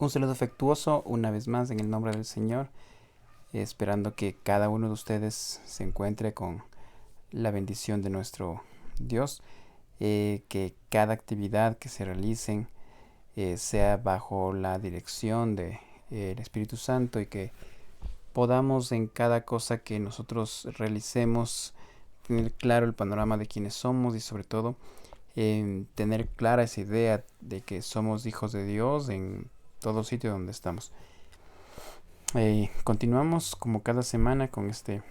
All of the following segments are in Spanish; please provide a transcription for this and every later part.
Un saludo afectuoso una vez más en el nombre del Señor, esperando que cada uno de ustedes se encuentre con la bendición de nuestro Dios, que cada actividad que se realicen sea bajo la dirección de el Espíritu Santo y que podamos en cada cosa que nosotros realicemos tener claro el panorama de quiénes somos y sobre todo tener clara esa idea de que somos hijos de Dios en todo sitio donde estamos. Continuamos como cada semana con este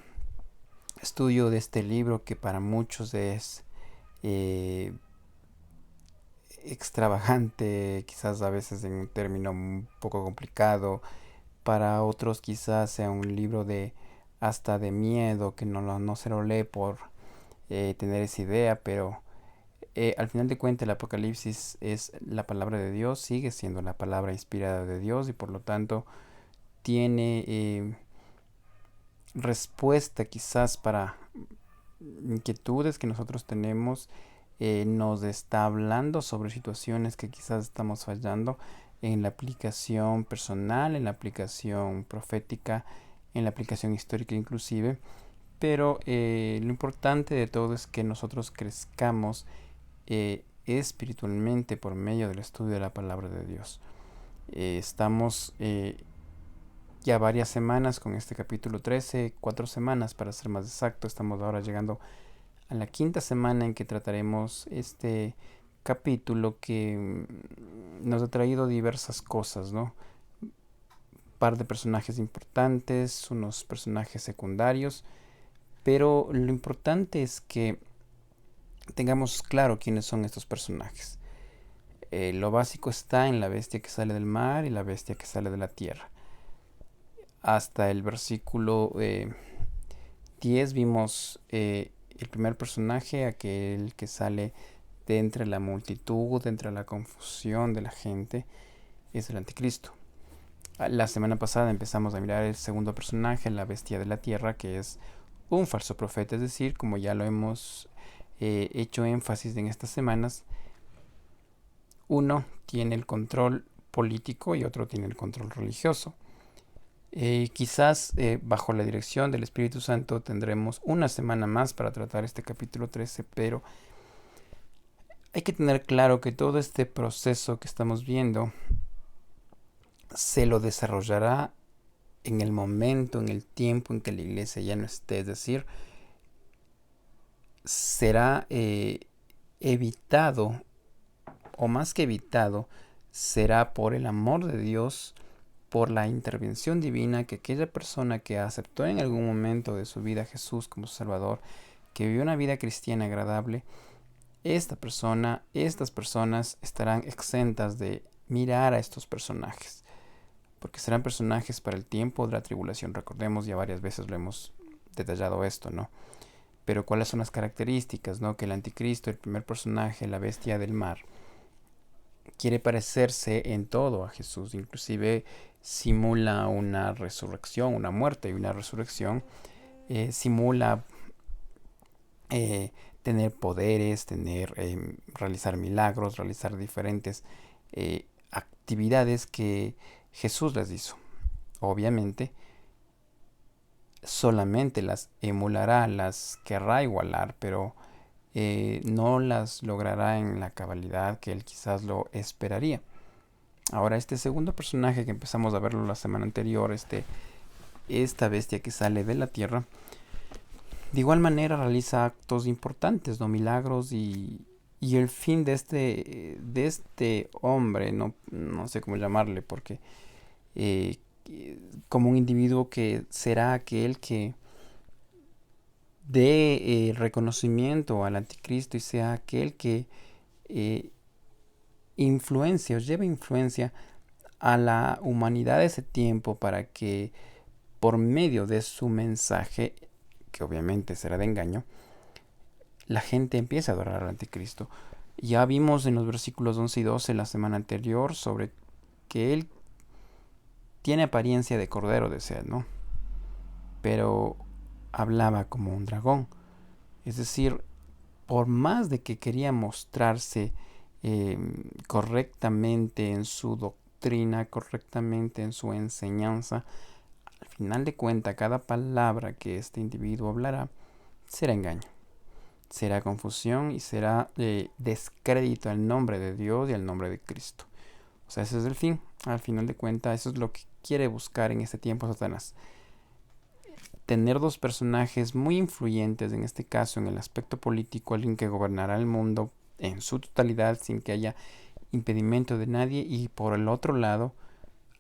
estudio de este libro que para muchos es eh, extravagante, quizás a veces en un término un poco complicado, para otros quizás sea un libro de hasta de miedo que no se lo lee por tener esa idea, pero al final de cuentas el Apocalipsis es la palabra de Dios, sigue siendo la palabra inspirada de Dios y por lo tanto tiene respuesta quizás para inquietudes que nosotros tenemos, nos está hablando sobre situaciones que quizás estamos fallando en la aplicación personal, en la aplicación profética, en la aplicación histórica inclusive, pero lo importante de todo es que nosotros crezcamos espiritualmente por medio del estudio de la palabra de Dios. Estamos ya varias semanas con este capítulo 13, 4 semanas para ser más exacto. Estamos ahora llegando a la quinta semana en que trataremos este capítulo que nos ha traído diversas cosas, ¿no? Un par de personajes importantes, unos personajes secundarios, pero lo importante es que tengamos claro quiénes son estos personajes. Lo básico está en la bestia que sale del mar y la bestia que sale de la tierra. Hasta el versículo 10 vimos el primer personaje, aquel que sale de entre la multitud, de entre la confusión de la gente, es el anticristo. La semana pasada empezamos a mirar el segundo personaje, la bestia de la tierra, que es un falso profeta, es decir, como ya lo hemos hecho énfasis en estas semanas, uno tiene el control político y otro tiene el control religioso. Quizás bajo la dirección del Espíritu Santo tendremos una semana más para tratar este capítulo 13, pero hay que tener claro que todo este proceso que estamos viendo se lo desarrollará en el momento, en el tiempo en que la iglesia ya no esté, es decir, será evitado, o más que evitado, será por el amor de Dios, por la intervención divina, que aquella persona que aceptó en algún momento de su vida a Jesús como su Salvador, que vivió una vida cristiana agradable, esta persona, estas personas estarán exentas de mirar a estos personajes, porque serán personajes para el tiempo de la tribulación. Recordemos, ya varias veces lo hemos detallado esto, ¿no? Pero ¿cuáles son las características, no? Que el anticristo, el primer personaje, la bestia del mar, quiere parecerse en todo a Jesús, inclusive simula una resurrección, una muerte y una resurrección, simula tener poderes, realizar milagros, realizar diferentes actividades que Jesús les hizo. Obviamente, solamente las emulará, las querrá igualar, pero no las logrará en la cabalidad que él quizás lo esperaría. Ahora, este segundo personaje que empezamos a verlo la semana anterior, esta bestia que sale de la tierra, de igual manera realiza actos importantes, no milagros, y el fin de este hombre, no sé cómo llamarle, porque eh, como un individuo que será aquel que dé reconocimiento al anticristo y sea aquel que eh, influencia o lleve influencia a la humanidad de ese tiempo para que por medio de su mensaje, que obviamente será de engaño, la gente empiece a adorar al anticristo. Ya vimos en los versículos 11 y 12 la semana anterior sobre que él tiene apariencia de cordero de sed, ¿no? Pero hablaba como un dragón. Es decir, por más de que quería mostrarse correctamente en su doctrina correctamente en su enseñanza, al final de cuentas, cada palabra que este individuo hablará será engaño, será confusión y será descrédito al nombre de Dios y al nombre de Cristo. O sea, ese es el fin. Al final de cuentas, eso es lo que quiere buscar en este tiempo Satanás. Tener dos personajes muy influyentes, en este caso en el aspecto político, alguien que gobernará el mundo en su totalidad sin que haya impedimento de nadie, y por el otro lado,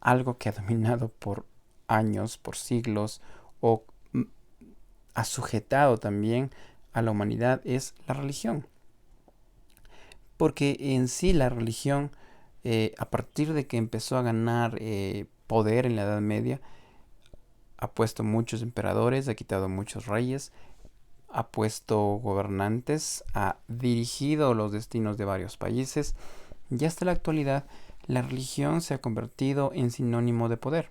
algo que ha dominado por años, por siglos, o ha sujetado también a la humanidad, es la religión. Porque en sí la religión, a partir de que empezó a ganar poder en la Edad Media, ha puesto muchos emperadores, ha quitado muchos reyes, ha puesto gobernantes, ha dirigido los destinos de varios países, y hasta la actualidad la religión se ha convertido en sinónimo de poder.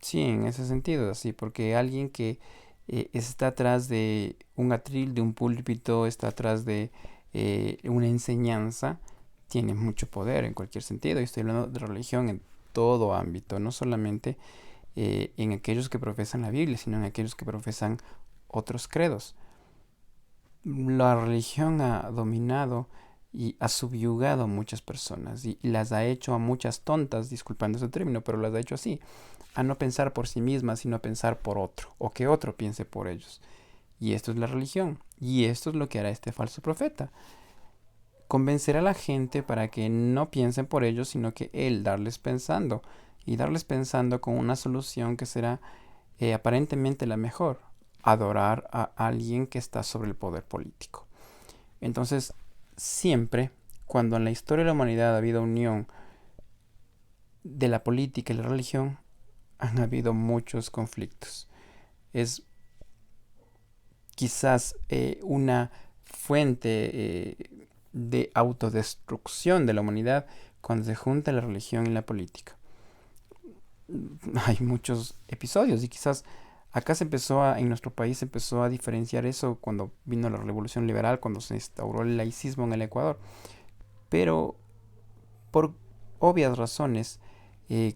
Sí, en ese sentido, así, porque alguien que está atrás de un atril, de un púlpito, está atrás de una enseñanza, tiene mucho poder en cualquier sentido. Y estoy hablando de religión en todo ámbito, no solamente en aquellos que profesan la Biblia, sino en aquellos que profesan otros credos. La religión ha dominado y ha subyugado a muchas personas y las ha hecho a muchas tontas, disculpando ese término, pero las ha hecho así, a no pensar por sí mismas, sino a pensar por otro, o que otro piense por ellos. Y esto es la religión, y esto es lo que hará este falso profeta. Convencer a la gente para que no piensen por ellos, sino que él darles pensando, y darles pensando con una solución que será aparentemente la mejor: adorar a alguien que está sobre el poder político. Entonces, siempre, cuando en la historia de la humanidad ha habido unión de la política y la religión, han habido muchos conflictos. Es quizás una fuente de autodestrucción de la humanidad cuando se junta la religión y la política. Hay muchos episodios, y quizás acá en nuestro país se empezó a diferenciar eso cuando vino la revolución liberal, cuando se instauró el laicismo en el Ecuador. Pero por obvias razones,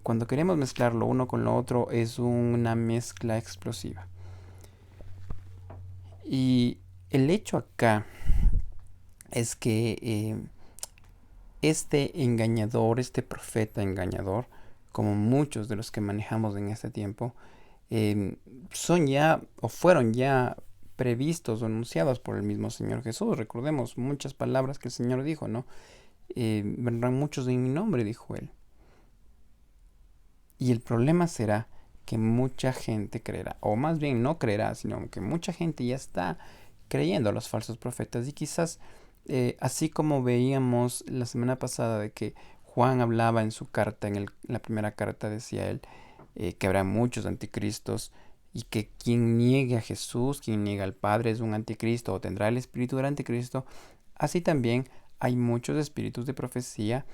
cuando queremos mezclar lo uno con lo otro, es una mezcla explosiva. Y el hecho acá es que este engañador, este profeta engañador, como muchos de los que manejamos en este tiempo, son ya o fueron ya previstos o anunciados por el mismo Señor Jesús. Recordemos muchas palabras que el Señor dijo, ¿no? Vendrán muchos en mi nombre, dijo él. Y el problema será que mucha gente creerá, o más bien no creerá, sino que mucha gente ya está creyendo a los falsos profetas. Y quizás, así como veíamos la semana pasada de que Juan hablaba en su carta, en la primera carta decía él, que habrá muchos anticristos, y que quien niegue a Jesús, quien niega al Padre, es un anticristo o tendrá el espíritu del anticristo. Así también hay muchos espíritus de profecía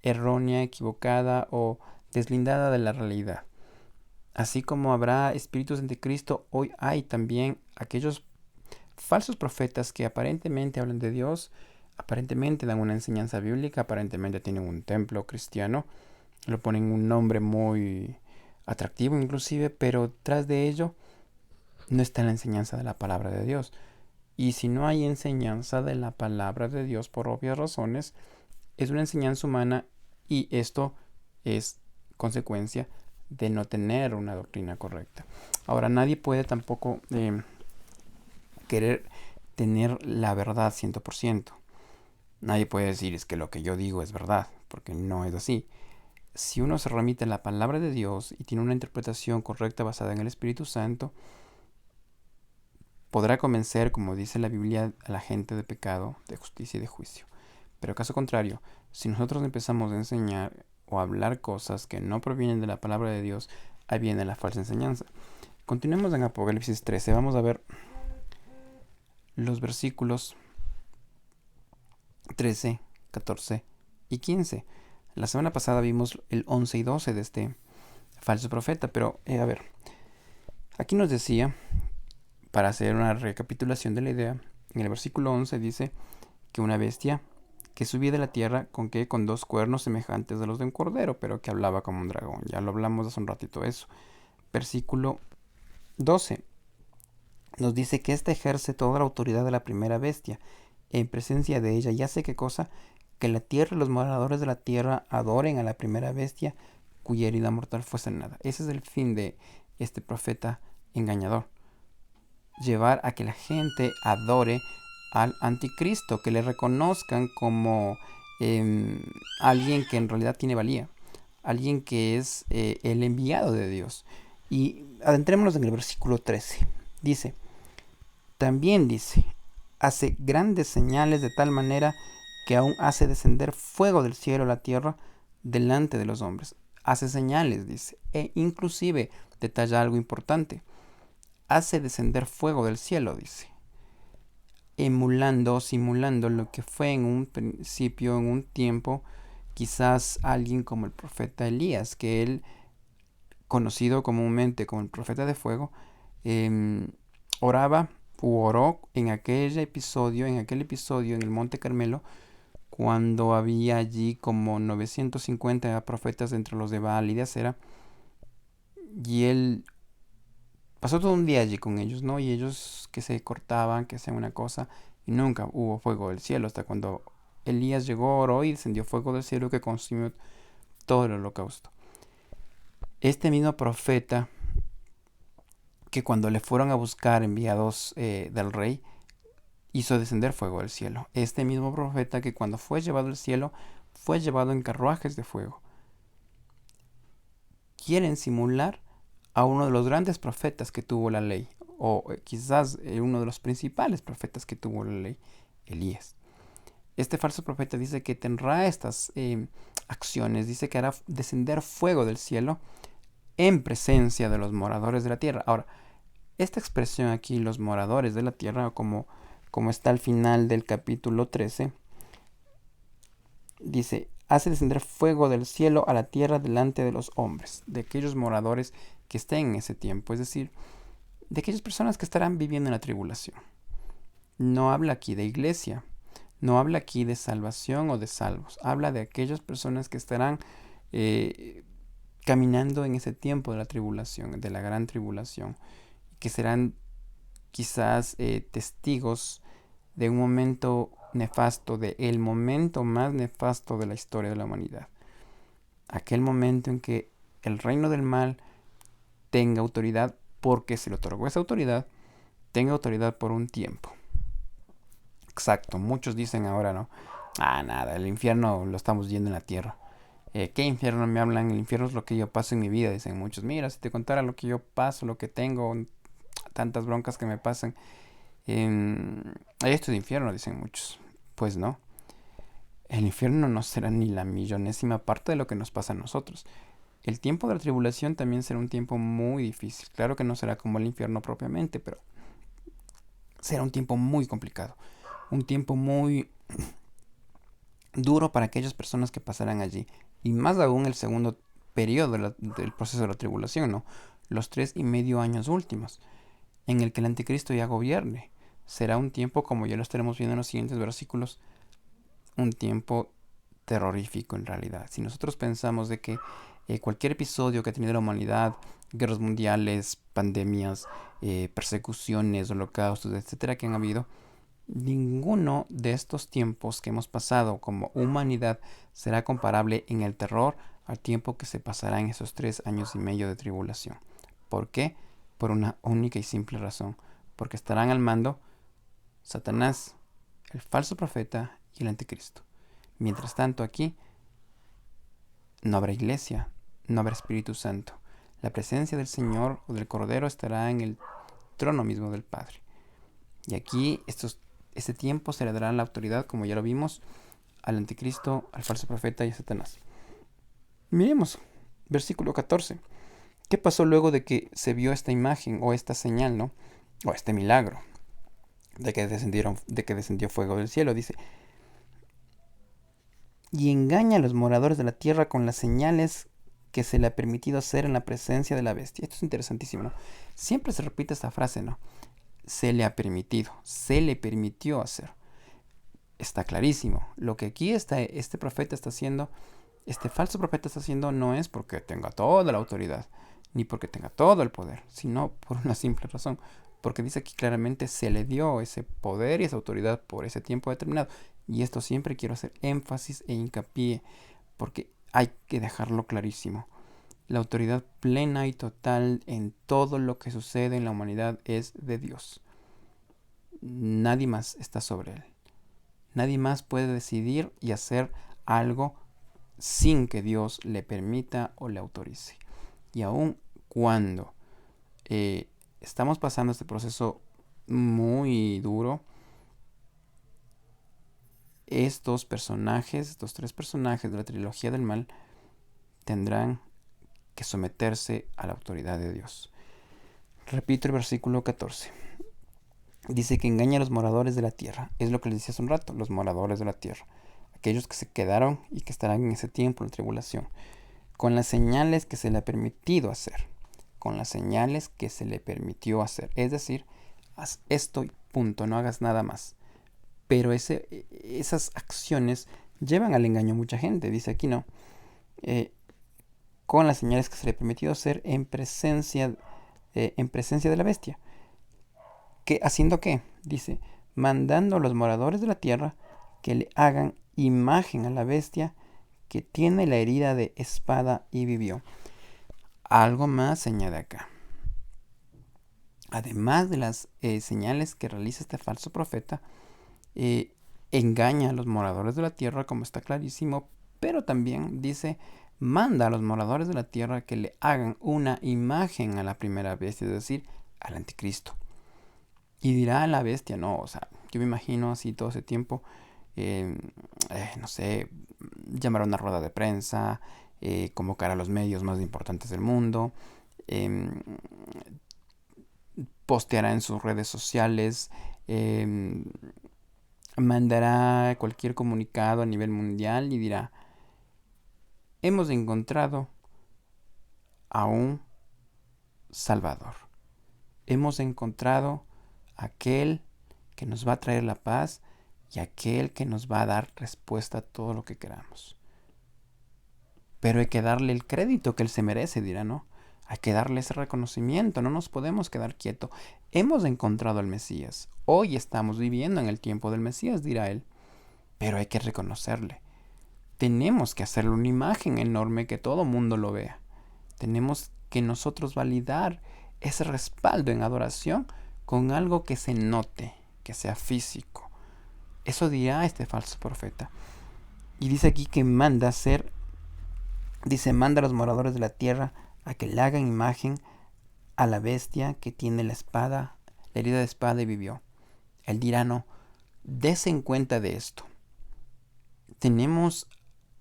errónea, equivocada o deslindada de la realidad. Así como habrá espíritus de anticristo, hoy hay también aquellos falsos profetas que aparentemente hablan de Dios, aparentemente dan una enseñanza bíblica, aparentemente tienen un templo cristiano, le ponen un nombre muy atractivo inclusive, pero tras de ello no está la enseñanza de la palabra de Dios. Y si no hay enseñanza de la palabra de Dios, por obvias razones, es una enseñanza humana, y esto es consecuencia de no tener una doctrina correcta. Ahora, nadie puede tampoco querer tener la verdad 100%. Nadie puede decir es que lo que yo digo es verdad, porque no es así. Si uno se remite a la palabra de Dios y tiene una interpretación correcta basada en el Espíritu Santo, podrá convencer, como dice la Biblia, a la gente de pecado, de justicia y de juicio. Pero caso contrario, si nosotros empezamos a enseñar o a hablar cosas que no provienen de la palabra de Dios, ahí viene la falsa enseñanza. Continuemos en Apocalipsis 13. Vamos a ver los versículos 13, 14 y 15. La semana pasada vimos el 11 y 12 de este falso profeta, pero a ver, aquí nos decía, para hacer una recapitulación de la idea, en el versículo 11 dice que una bestia que subía de la tierra con 2 cuernos semejantes a los de un cordero, pero que hablaba como un dragón. Ya lo hablamos hace un ratito eso. Versículo 12 nos dice que éste ejerce toda la autoridad de la primera bestia, en presencia de ella, y hace qué cosa, que la tierra y los moradores de la tierra adoren a la primera bestia, cuya herida mortal fue sanada. Ese es el fin de este profeta engañador. Llevar a que la gente adore al anticristo, que le reconozcan como alguien que en realidad tiene valía, alguien que es el enviado de Dios. Y adentrémonos en el versículo 13. También dice, hace grandes señales de tal manera que aún hace descender fuego del cielo a la tierra delante de los hombres. Hace señales, dice, e inclusive detalla algo importante. Hace descender fuego del cielo, dice, emulando, simulando lo que fue en un principio, en un tiempo, quizás alguien como el profeta Elías, que él, conocido comúnmente como el profeta de fuego, oraba u oró en aquel episodio en el Monte Carmelo, cuando había allí como 950 profetas entre los de Baal y de Acera, y él pasó todo un día allí con ellos, ¿no? Y ellos que se cortaban, que hacían una cosa, y nunca hubo fuego del cielo, hasta cuando Elías llegó, oró y descendió fuego del cielo que consumió todo el holocausto. Este mismo profeta, que cuando le fueron a buscar enviados del rey, hizo descender fuego del cielo. Este mismo profeta que cuando fue llevado al cielo, fue llevado en carruajes de fuego. Quieren simular a uno de los grandes profetas que tuvo la ley, o quizás uno de los principales profetas que tuvo la ley, Elías. Este falso profeta dice que tendrá estas acciones, dice que hará descender fuego del cielo en presencia de los moradores de la tierra. Ahora, esta expresión aquí, los moradores de la tierra, como está al final del capítulo 13, dice, hace descender fuego del cielo a la tierra delante de los hombres, de aquellos moradores que estén en ese tiempo, es decir, de aquellas personas que estarán viviendo en la tribulación. No habla aquí de iglesia, no habla aquí de salvación o de salvos, habla de aquellas personas que estarán caminando en ese tiempo de la tribulación, de la gran tribulación, que serán quizás testigos de un momento nefasto, de el momento más nefasto de la historia de la humanidad. Aquel momento en que el reino del mal tenga autoridad, porque se le otorgó esa autoridad, tenga autoridad por un tiempo. Exacto, muchos dicen ahora, ¿no? Nada, el infierno lo estamos yendo en la tierra. ¿Qué infierno me hablan? El infierno es lo que yo paso en mi vida, dicen muchos. Mira, si te contara lo que yo paso, lo que tengo, tantas broncas que me pasan. Esto es infierno, dicen muchos. Pues no. El infierno no será ni la millonésima parte de lo que nos pasa a nosotros. El tiempo de la tribulación también será un tiempo muy difícil. Claro que no será como el infierno propiamente, pero será un tiempo muy complicado. Un tiempo muy duro para aquellas personas que pasarán allí. Y más aún el segundo periodo del proceso de la tribulación, ¿no? Los 3,5 años últimos, en el que el anticristo ya gobierne. Será un tiempo, como ya lo estaremos viendo en los siguientes versículos, un tiempo terrorífico en realidad. Si nosotros pensamos de que cualquier episodio que ha tenido la humanidad, guerras mundiales, pandemias, persecuciones, holocaustos, etcétera, que han habido, ninguno de estos tiempos que hemos pasado como humanidad será comparable en el terror al tiempo que se pasará en esos 3,5 años de tribulación. ¿Por qué? Por una única y simple razón. Porque estarán al mando Satanás, el falso profeta y el anticristo. Mientras tanto, aquí no habrá iglesia, no habrá Espíritu Santo. La presencia del Señor o del Cordero estará en el trono mismo del Padre. Y aquí este tiempo se le dará la autoridad, como ya lo vimos, al anticristo, al falso profeta y a Satanás. Miremos, versículo 14. ¿Qué pasó luego de que se vio esta imagen o esta señal, ¿no? O este milagro de que descendió fuego del cielo? Dice, y engaña a los moradores de la tierra con las señales que se le ha permitido hacer en la presencia de la bestia. Esto es interesantísimo, ¿no? Siempre se repite esta frase, ¿no? Se le ha permitido, se le permitió hacer. está clarísimo. Lo que aquí este profeta está haciendo, este falso profeta está haciendo, no es porque tenga toda la autoridad, ni porque tenga todo el poder, sino por una simple razón. Porque dice aquí claramente se le dio ese poder y esa autoridad por ese tiempo determinado. Y esto siempre quiero hacer énfasis e hincapié, porque hay que dejarlo clarísimo. La autoridad plena y total en todo lo que sucede en la humanidad es de Dios. Nadie más está sobre él. Nadie más puede decidir y hacer algo sin que Dios le permita o le autorice. Y aun cuando estamos pasando este proceso muy duro, estos tres personajes de la trilogía del mal, tendrán que someterse a la autoridad de Dios. Repito el versículo 14. Dice que engaña a los moradores de la tierra. Es lo que les decía hace un rato, los moradores de la tierra. Aquellos que se quedaron y que estarán en ese tiempo de tribulación. Con las señales que se le ha permitido hacer. Con las señales que se le permitió hacer. Es decir, haz esto y punto, no hagas nada más. Pero esas acciones llevan al engaño a mucha gente. Dice aquí, no. Con las señales que se le ha permitido hacer en presencia de la bestia. ¿Haciendo qué? Dice, mandando a los moradores de la tierra que le hagan imagen a la bestia que tiene la herida de espada y vivió. Algo más se añade acá. Además de las señales que realiza este falso profeta, engaña a los moradores de la tierra, como está clarísimo, pero también dice, manda a los moradores de la tierra que le hagan una imagen a la primera bestia, es decir, al anticristo. Y dirá la bestia, no, o sea, yo me imagino así todo ese tiempo, no sé, llamar a una rueda de prensa, convocar a los medios más importantes del mundo, posteará en sus redes sociales, mandará cualquier comunicado a nivel mundial y dirá, hemos encontrado a un Salvador, hemos encontrado aquel que nos va a traer la paz y aquel que nos va a dar respuesta a todo lo que queramos. Pero hay que darle el crédito que él se merece, dirá, ¿no? Hay que darle ese reconocimiento, no nos podemos quedar quietos. Hemos encontrado al Mesías. Hoy estamos viviendo en el tiempo del Mesías, dirá él. Pero hay que reconocerle. Tenemos que hacerle una imagen enorme que todo mundo lo vea. Tenemos que nosotros validar ese respaldo en adoración con algo que se note, que sea físico. Eso dirá este falso profeta. Y dice aquí que manda a hacer, manda a los moradores de la tierra a que le hagan imagen a la bestia que tiene la espada, la herida de espada y vivió. Él dirá, no, desen cuenta de esto. Tenemos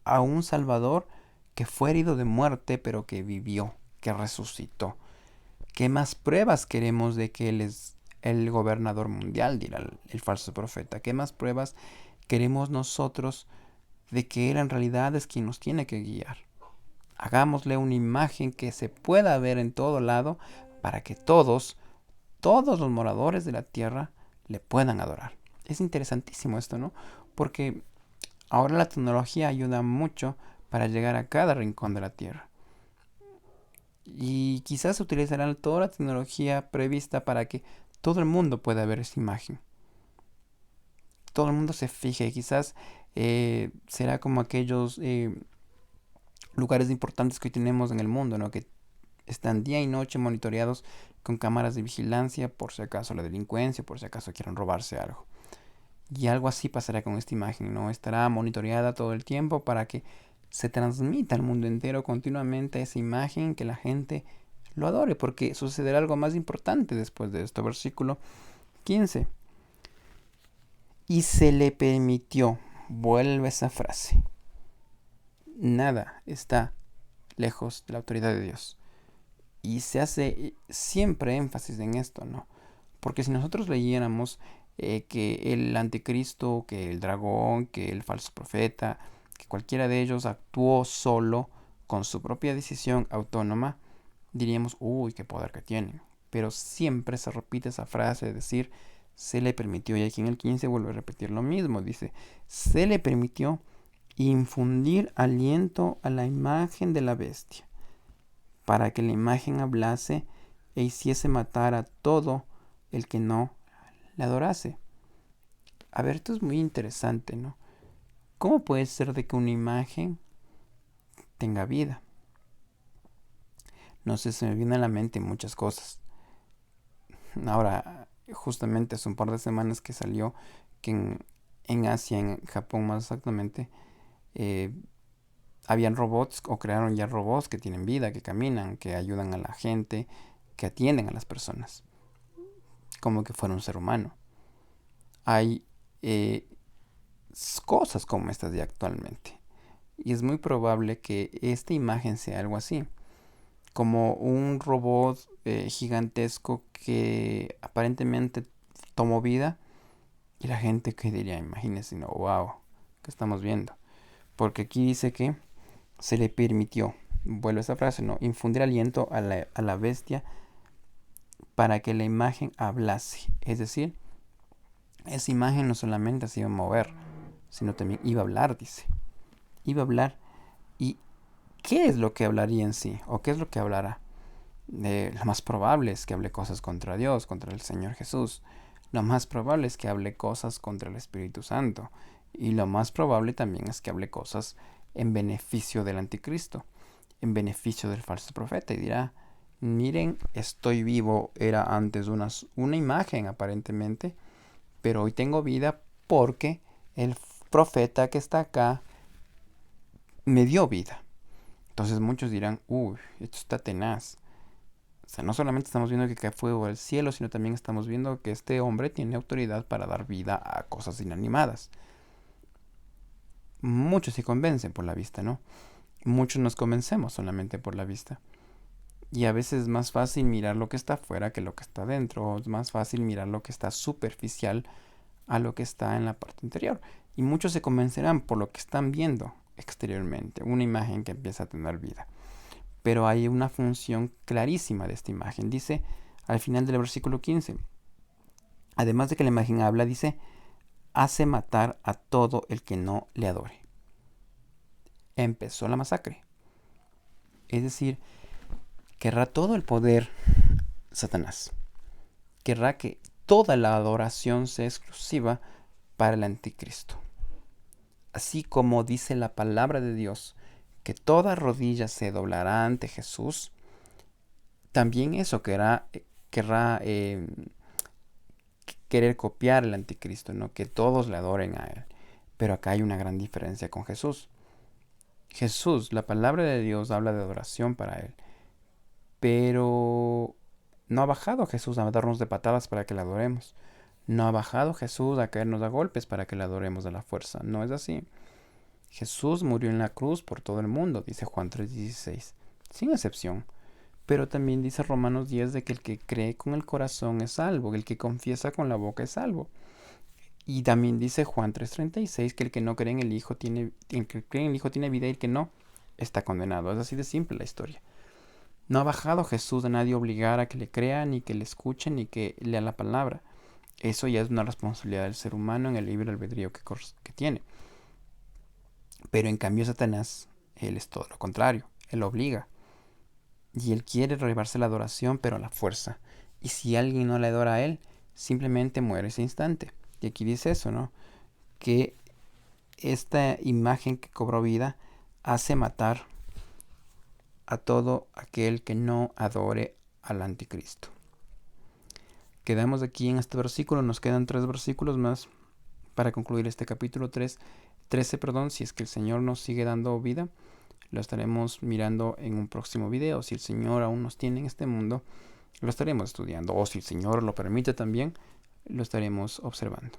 a un Salvador que fue herido de muerte, pero que vivió, que resucitó. ¿Qué más pruebas queremos de que Él es el gobernador mundial? Dirá el falso profeta. ¿Qué más pruebas queremos nosotros de que Él en realidad es quien nos tiene que guiar? Hagámosle una imagen que se pueda ver en todo lado para que todos los moradores de la tierra le puedan adorar. Es interesantísimo esto, ¿no? Porque ahora la tecnología ayuda mucho para llegar a cada rincón de la tierra. Y quizás utilizarán toda la tecnología prevista para que todo el mundo pueda ver esa imagen. Todo el mundo se fije. Quizás será como aquellos lugares importantes que hoy tenemos en el mundo, ¿no? Que están día y noche monitoreados con cámaras de vigilancia por si acaso la delincuencia, por si acaso quieran robarse algo. Y algo así pasará con esta imagen, ¿no? Estará monitoreada todo el tiempo para que se transmita al mundo entero continuamente esa imagen, que la gente lo adore, porque sucederá algo más importante después de esto. Versículo 15. Y se le permitió, vuelve esa frase, nada está lejos de la autoridad de Dios. Y se hace siempre énfasis en esto, ¿no? Porque si nosotros leyéramos que el anticristo, que el dragón, que el falso profeta, que cualquiera de ellos actuó solo, con su propia decisión autónoma, diríamos, uy, qué poder que tienen. Pero siempre se repite esa frase de decir, se le permitió, y aquí en el 15 vuelve a repetir lo mismo, dice, se le permitió infundir aliento a la imagen de la bestia, para que la imagen hablase e hiciese matar a todo el que no la adorase. A ver, esto es muy interesante, ¿no? ¿Cómo puede ser de que una imagen tenga vida? No sé, se me vienen a la mente muchas cosas. Ahora, justamente hace un par de semanas que salió que en Asia, en Japón más exactamente, eh, habían robots o crearon ya robots que tienen vida, que caminan, que ayudan a la gente, que atienden a las personas, como que fuera un ser humano. Hay eh, cosas como estas de actualmente. Y es muy probable que esta imagen sea algo así, como un robot gigantesco que aparentemente tomó vida y la gente que diría, imagínense, no, wow, ¿qué estamos viendo? Porque aquí dice que se le permitió, vuelvo a esa frase, ¿no? Infundir aliento a la bestia para que la imagen hablase. Es decir, esa imagen no solamente se iba a mover, sino también iba a hablar, dice. Iba a hablar. ¿Y qué es lo que hablaría en sí? ¿O qué es lo que hablará? Lo más probable es que hable cosas contra Dios, contra el Señor Jesús. Lo más probable es que hable cosas contra el Espíritu Santo. Y lo más probable también es que hable cosas en beneficio del anticristo, en beneficio del falso profeta. Y dirá, miren, estoy vivo, era antes una imagen aparentemente, pero hoy tengo vida porque el profeta que está acá me dio vida. Entonces muchos dirán, uy, esto está tenaz. O sea, no solamente estamos viendo que cae fuego del cielo, sino también estamos viendo que este hombre tiene autoridad para dar vida a cosas inanimadas. Muchos se convencen por la vista, ¿no? Muchos nos convencemos solamente por la vista. Y a veces es más fácil mirar lo que está afuera que lo que está dentro. O es más fácil mirar lo que está superficial a lo que está en la parte interior. Y muchos se convencerán por lo que están viendo exteriormente, una imagen que empieza a tener vida. Pero hay una función clarísima de esta imagen. Dice al final del versículo 15, además de que la imagen habla, dice, hace matar a todo el que no le adore. Empezó la masacre. Es decir, querrá todo el poder Satanás. Querrá que toda la adoración sea exclusiva para el anticristo. Así como dice la palabra de Dios, que toda rodilla se doblará ante Jesús, también eso querrá querer copiar al anticristo, ¿no? Que todos le adoren a él. Pero acá hay una gran diferencia con Jesús. Jesús, la palabra de Dios habla de adoración para él, pero no ha bajado Jesús a darnos de patadas para que le adoremos. No ha bajado Jesús a caernos a golpes para que le adoremos de la fuerza. No es así. Jesús murió en la cruz por todo el mundo, dice Juan 3:16, sin excepción. Pero también dice Romanos 10 de que el que cree con el corazón es salvo, el que confiesa con la boca es salvo. Y también dice Juan 3:36 que el que no cree en el Hijo tiene, el que cree en el Hijo tiene vida y el que no está condenado. Es así de simple la historia. No ha bajado Jesús a nadie obligar a que le crea, ni que le escuche, ni que lea la palabra. Eso ya es una responsabilidad del ser humano en el libre albedrío que tiene. Pero en cambio Satanás, él es todo lo contrario. Él obliga. Y él quiere llevarse la adoración, pero a la fuerza. Y si alguien no le adora a él, simplemente muere ese instante. Y aquí dice eso, ¿no? Que esta imagen que cobró vida hace matar a todo aquel que no adore al anticristo. Quedamos aquí en este versículo, nos quedan 3 versículos más para concluir este capítulo 13, si es que el Señor nos sigue dando vida. Lo estaremos mirando en un próximo video. Si el Señor aún nos tiene en este mundo, lo estaremos estudiando. O si el Señor lo permite también, lo estaremos observando.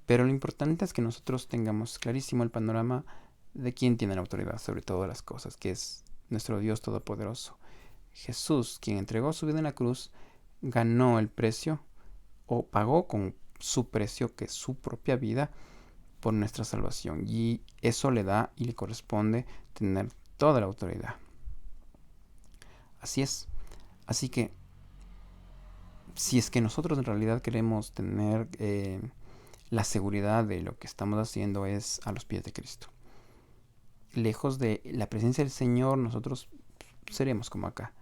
Pero lo importante es que nosotros tengamos clarísimo el panorama de quién tiene la autoridad sobre todas las cosas, que es nuestro Dios Todopoderoso. Jesús, quien entregó su vida en la cruz, ganó el precio o pagó con su precio, que es su propia vida, por nuestra salvación. Y eso le da y le corresponde tener toda la autoridad. Así es. Así que si es que nosotros en realidad queremos tener la seguridad de lo que estamos haciendo, es a los pies de Cristo. Lejos de la presencia del Señor, nosotros seremos como acá.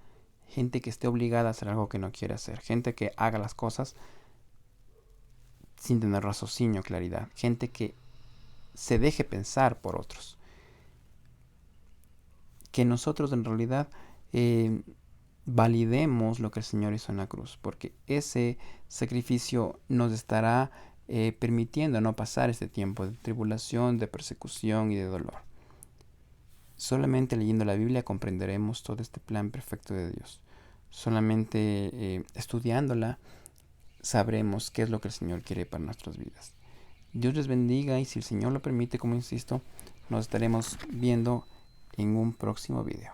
Gente que esté obligada a hacer algo que no quiere hacer. Gente que haga las cosas sin tener raciocinio, claridad. Gente que se deje pensar por otros. Que nosotros en realidad validemos lo que el Señor hizo en la cruz. Porque ese sacrificio nos estará permitiendo no pasar este tiempo de tribulación, de persecución y de dolor. Solamente leyendo la Biblia comprenderemos todo este plan perfecto de Dios. Solamente estudiándola sabremos qué es lo que el Señor quiere para nuestras vidas. Dios les bendiga, y si el Señor lo permite, como insisto, nos estaremos viendo en un próximo video.